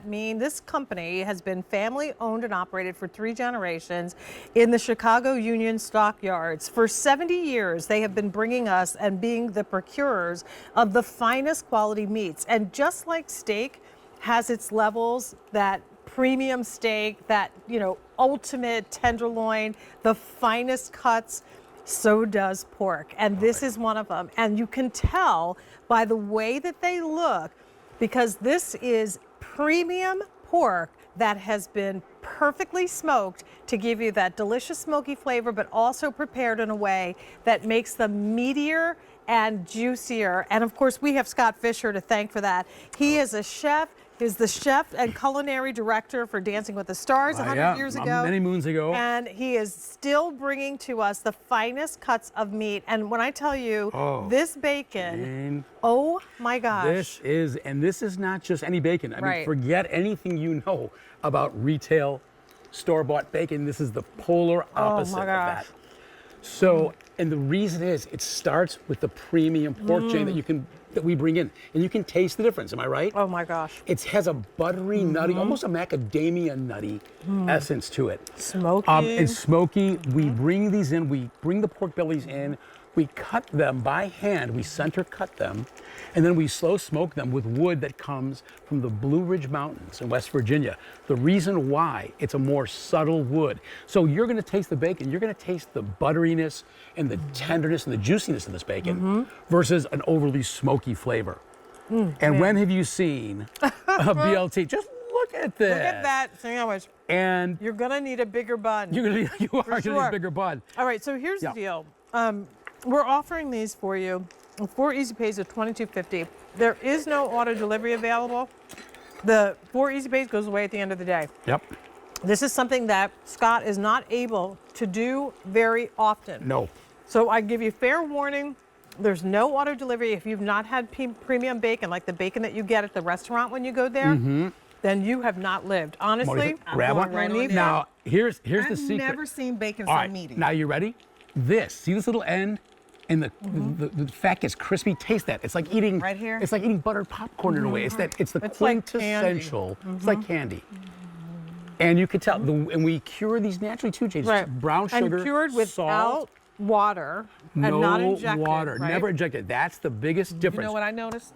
mean? This company has been family owned and operated for 3 generations in the Chicago Union stockyards. For 70 years, they have been bringing us and being the procurers of the finest quality meats. And just like steak has its levels, that premium steak, that, you know, ultimate tenderloin, the finest cuts, so does pork. And this is one of them. And you can tell by the way that they look, because this is premium pork that has been perfectly smoked to give you that delicious smoky flavor, but also prepared in a way that makes them meatier and juicier. And of course, we have Scott Fisher to thank for that. He is a chef. He's the chef and culinary director for Dancing with the Stars 100 years ago. Many moons ago. And he is still bringing to us the finest cuts of meat. And when I tell you, this bacon, oh my gosh. This is not just any bacon. I mean, forget anything you know about retail store-bought bacon. This is the polar opposite of that. So, and the reason is, it starts with the premium pork chain that we bring in, and you can taste the difference. Am I right? Oh my gosh! It has a buttery, nutty, almost a macadamia nutty essence to it. Smoky. And smoky. We bring these in. We bring the pork bellies in. We cut them by hand. We center cut them, and then we slow smoke them with wood that comes from the Blue Ridge Mountains in West Virginia. The reason why, it's a more subtle wood. So you're going to taste the bacon. You're going to taste the butteriness and the tenderness and the juiciness of this bacon versus an overly smoky flavor. And when have you seen a BLT? Just look at this. Look at that sandwich. And you're going to need a bigger bun. You are going to need a bigger bun. All right, so here's the deal. We're offering these for you. 4 Easy Pays of $22.50. There is no auto delivery available. The 4 Easy Pays goes away at the end of the day. Yep. This is something that Scott is not able to do very often. No. So I give you fair warning. There's no auto delivery. If you've not had premium bacon, like the bacon that you get at the restaurant when you go there, then you have not lived. Honestly, grab one right on. Now, here's the secret. I've never seen bacon so meaty. Now, you ready? See this little end? And the fat gets crispy. Taste that. It's like eating right here. It's like eating buttered popcorn in a way. It's the quintessential. Like it's like candy. And you can tell. And we cure these naturally too, Jade. Brown sugar, and cured without salt, water, and not injected. No water, never injected. That's the biggest difference. You know what I noticed?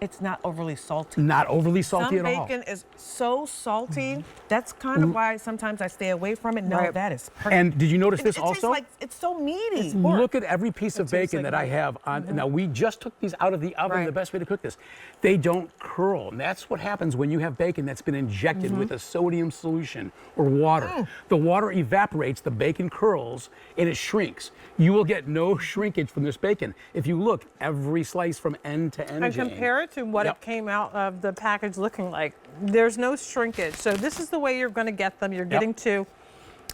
It's not overly salty. Not overly salty at all. Some bacon is so salty. That's kind of why sometimes I stay away from it. No, that is perfect. And did you notice this also? It's so meaty. Look at every piece of bacon that I have on. Now, we just took these out of the oven. The best way to cook this. They don't curl. And that's what happens when you have bacon that's been injected with a sodium solution or water. The water evaporates, the bacon curls, and it shrinks. You will get no shrinkage from this bacon. If you look, every slice from end to end, and compare it to what it came out of the package looking like. There's no shrinkage. So this is the way you're going to get them. You're getting to,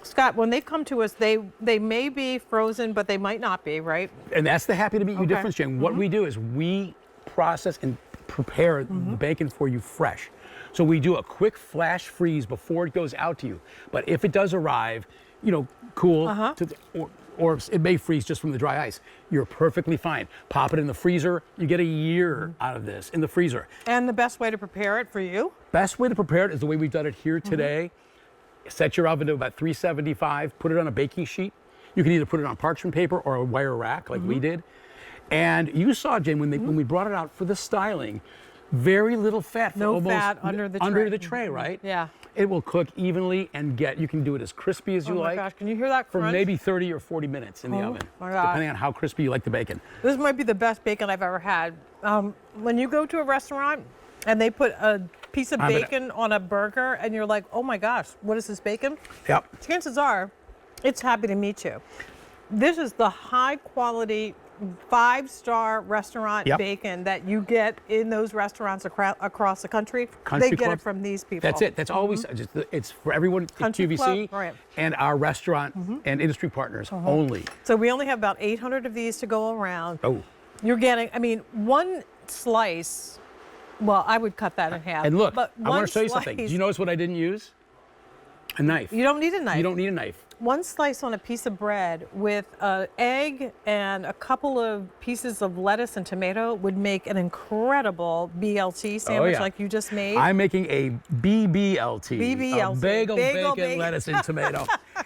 Scott, when they come to us, they may be frozen, but they might not be, right? And that's the happy to meet you difference, Jane. What we do is we process and prepare the bacon for you fresh. So we do a quick flash freeze before it goes out to you. But if it does arrive, you know, cool, or it may freeze just from the dry ice, you're perfectly fine. Pop it in the freezer. You get a year out of this in the freezer. And the best way to prepare it for you? Best way to prepare it is the way we've done it here today. Set your oven to about 375. Put it on a baking sheet. You can either put it on parchment paper or a wire rack like we did. And you saw, Jane, when we brought it out for the styling, very little fat. No fat under the tray. Right? Yeah. It will cook evenly and you can do it as crispy as you like. Oh my gosh, can you hear that crunch? For maybe 30 or 40 minutes in the oven, depending on how crispy you like the bacon. This might be the best bacon I've ever had. When you go to a restaurant and they put a piece of bacon on a burger and you're like, oh my gosh, what is this bacon? Yep. Chances are, it's happy to meet you. This is the high quality 5-star restaurant bacon that you get in those restaurants across the country. They get it from these people. That's it. That's always it's for everyone at QVC and our restaurant and industry partners only. So we only have about 800 of these to go around. Oh. You're getting, I mean, one slice. Well, I would cut that in half. And look, but I want to show you something. Do you notice what I didn't use? A knife. You don't need a knife. You don't need a knife. one slice on a piece of bread with an egg and a couple of pieces of lettuce and tomato would make an incredible BLT sandwich yeah. like you just made. I'm making a BBLT. BBLT. A bagel, Bagel, bacon, bacon. lettuce, and tomato.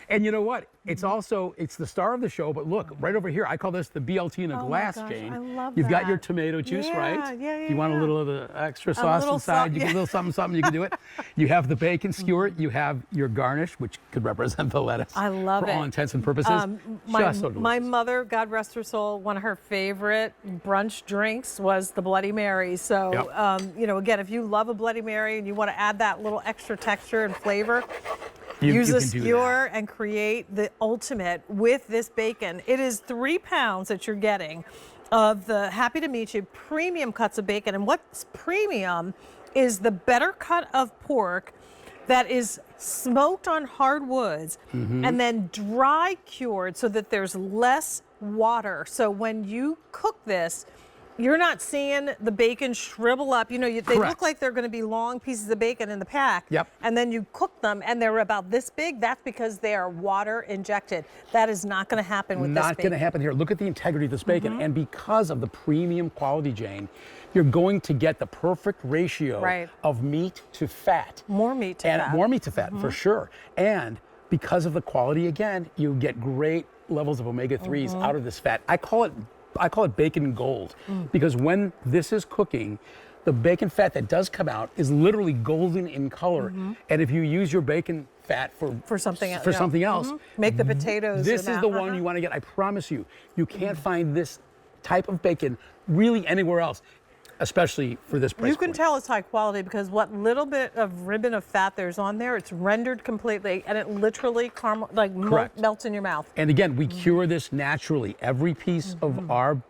And you know what? It's also, it's the star of the show, but look, right over here, I call this the BLT in a Oh my glass, gosh, Jane. I love You've got that. your tomato juice, Yeah, right? yeah, You want a yeah. little of the extra sauce little inside, sau- you get a yeah. little something, something, you can do it. You have the bacon skewer, you have your garnish, which could represent the lettuce. I love for it. all intents and purposes. Just so delicious. My mother, God rest her soul, one of her favorite brunch drinks was the Bloody Mary. So, Yep. you know, again, if you love a Bloody Mary and you want to add that little extra texture and flavor, You use a can do that. skewer and create the ultimate with this bacon. It is 3 pounds that you're getting of the Happy to Meet You premium cuts of bacon. And what's premium is the better cut of pork that is smoked on hardwoods and then dry cured so that there's less water. So when you cook this, you're not seeing the bacon shrivel up. You know, they Correct. look like they're going to be long pieces of bacon in the pack. Yep. And then you cook them and they're about this big. That's because they are water injected. That is not going to happen with this Not bacon. going to happen here. Look at the integrity of this bacon. And because of the premium quality, Jane, you're going to get the perfect ratio Right. of meat to fat. More meat to and fat. More meat to fat, for sure. And because of the quality, again, you get great levels of omega-3s out of this fat. I call it bacon gold because when this is cooking, the bacon fat that does come out is literally golden in color. And if you use your bacon fat for something else, something else, Make the potatoes. this and is that. the one you want to get. I promise you, you can't find this type of bacon really anywhere else, especially for this price You can point. tell it's high quality because what little bit of ribbon of fat there's on there, it's rendered completely and it literally Correct. melts in your mouth. And again, we cure this naturally. Every piece of our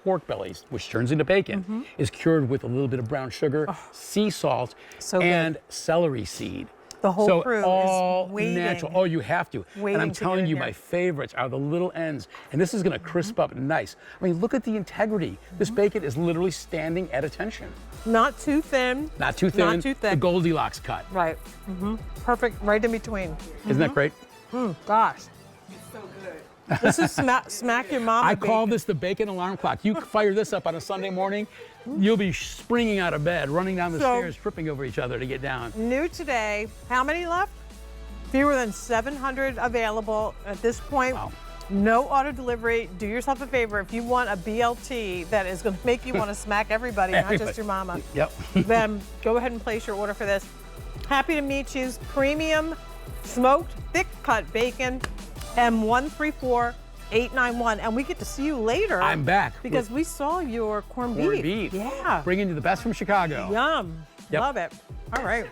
pork bellies, which turns into bacon, is cured with a little bit of brown sugar, sea salt, So good. and celery seed. The whole so crew is all waiting. natural. Oh, you have to. And Waiting I'm to telling get in you, here. my favorites are the little ends. And this is going to crisp up nice. I mean, look at the integrity. This bacon is literally standing at attention. Not too thin. Not too thin. Not too thick. The Goldilocks cut. Right. Perfect. Right in between. Isn't that great? Gosh. This is smack your mama. I call bacon. this the bacon alarm clock. You fire this up on a Sunday morning, you'll be springing out of bed, running down the So- stairs, tripping over each other to get down. New today. How many left? Fewer than 700 available at this point. Wow. No auto delivery. Do yourself a favor. If you want a BLT that is going to make you want to smack everybody, not just your mama, Yep. then go ahead and place your order for this. Happy to Meet You's premium smoked thick cut bacon, M134891. And we get to see you later. I'm back because with we saw your corned Corned beef. Yeah. Bringing you the best from Chicago. Yum. Yep. Love it. All right.